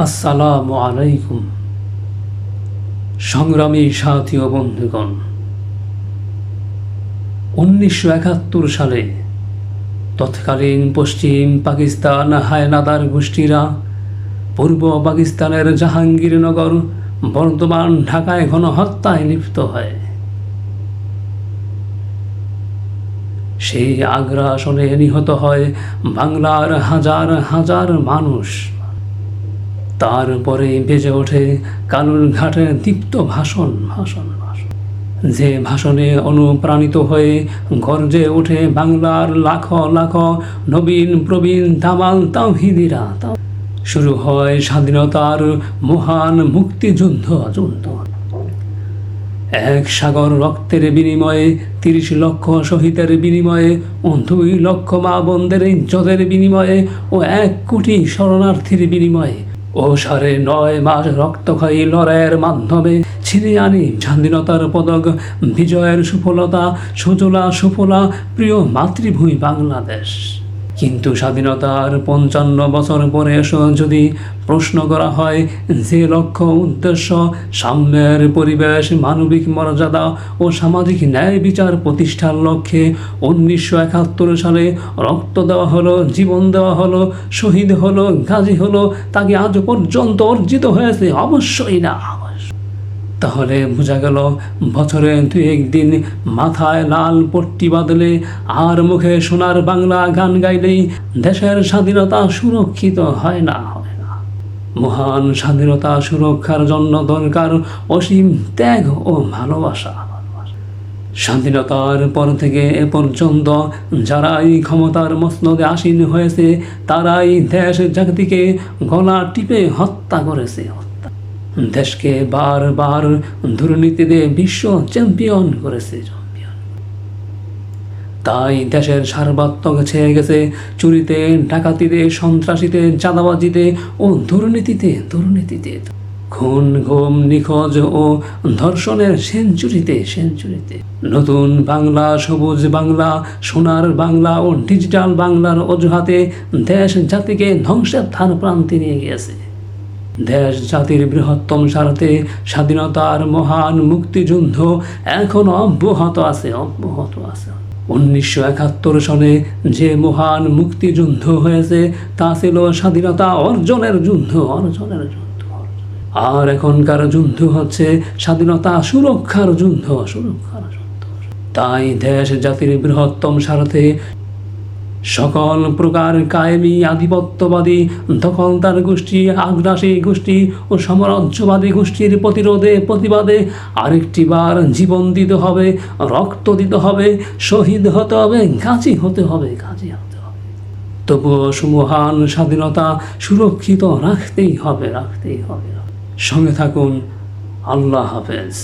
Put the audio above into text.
আসসালামু আলাইকুম। সংগ্রামী সাথী ও বন্ধুগণ, 1971 সালে তৎকালীন পশ্চিম পাকিস্তান হায়নাদার গোষ্ঠীরা পূর্ব পাকিস্তানের জাহাঙ্গীরনগর, বর্তমান ঢাকায় গণহত্যায় লিপ্ত হয়। সেই আগ্রাসনে নিহত হয় বাংলার হাজার হাজার মানুষ। তারপরে বেজে ওঠে কালুরঘাটের দীপ্ত ভাষণ, যে ভাষণে অনুপ্রাণিত হয়ে গর্জে ওঠে বাংলার লাখ লাখ নবীন প্রবীণ দামাল তাওহীদিরা। শুরু হয় স্বাধীনতার মহান মুক্তিযুদ্ধ। এক সাগর রক্তের বিনিময়ে, 30 লক্ষ শহীদের বিনিময়ে ও 2 লক্ষ মা বোনদের ইজ্জতের বিনিময়ে ও 1 কোটি শরণার্থীর বিনিময়ে ও 9.5 মাস রক্তক্ষয়ী লড়াইয়ের মাধ্যমে ছিনিয়ে আনি স্বাধীনতার পদক। বিজয়ের সুফলতা সুজলা সুফলা প্রিয় মাতৃভূমি বাংলাদেশ। কিন্তু স্বাধীনতার 55 বছর পরে এসো যদি প্রশ্ন করা হয় যে লক্ষ্য উদ্দেশ্য, সাম্যের পরিবেশ, মানবিক মর্যাদা ও সামাজিক ন্যায় বিচার প্রতিষ্ঠার লক্ষ্যে 1971 সালে রক্ত দেওয়া হলো, জীবন দেওয়া হলো, শহীদ হলো, গাজী হলো, তাকে আজ পর্যন্ত অর্জিত হয়েছে? অবশ্যই না। তাহলে বোঝা গেল বছরে 2-1 দিন মাথায় লাল পট্টি বাঁধলে আর মুখে সোনার বাংলা গান গাইলেই দেশের স্বাধীনতা সুরক্ষিত হয় না। মহান স্বাধীনতা সুরক্ষার জন্য দরকার অসীম ত্যাগ ও ভালোবাসা। স্বাধীনতার পর থেকে এ পর্যন্ত যারাই ক্ষমতার মসনদে আসীন হয়েছে তারাই দেশ জাতিকে গলা টিপে হত্যা করেছে। দেশকে বারবার দুর্নীতিতে বিশ্ব চ্যাম্পিয়ন করেছে। তাই দেশের সার্বত্রিক ছেয়ে গেছে চুরিতে, ডাকাতিতে, সন্ত্রাসীতে, চাঁদাবাজিতে ও দুর্নীতিতে। খুন, গুম, নিখোঁজ ও ধর্ষণের সেঞ্চুরিতে। নতুন বাংলা, সবুজ বাংলা, সোনার বাংলা ও ডিজিটাল বাংলার অজুহাতে দেশ জাতিকে ধ্বংসের ধার প্রান্তে নিয়ে গিয়েছে। দেশ জাতির বৃহত্তম স্বার্থে স্বাধীনতার মহান মুক্তিযুদ্ধ এখনো অব্যাহত আছে। 1971 সালে যে মহান মুক্তিযুদ্ধ হয়েছে তা ছিল স্বাধীনতা অর্জনের যুদ্ধ। আর এখনকার যুদ্ধ হচ্ছে স্বাধীনতা সুরক্ষার যুদ্ধ। তাই দেশ জাতির বৃহত্তম স্বার্থে সকল প্রকার কায়েমি, আধিপত্যবাদী, দখলদার গোষ্ঠী, আগ্রাসী গোষ্ঠী ও সাম্রাজ্যবাদী গোষ্ঠীর প্রতিবাদে আরেকটিবার জীবন দিতে হবে, রক্ত দিতে হবে, শহীদ হতে হবে, গাজী হতে হবে। তবুও সুমহান স্বাধীনতা সুরক্ষিত রাখতেই হবে। সঙ্গে থাকুন। আল্লাহ হাফেজ।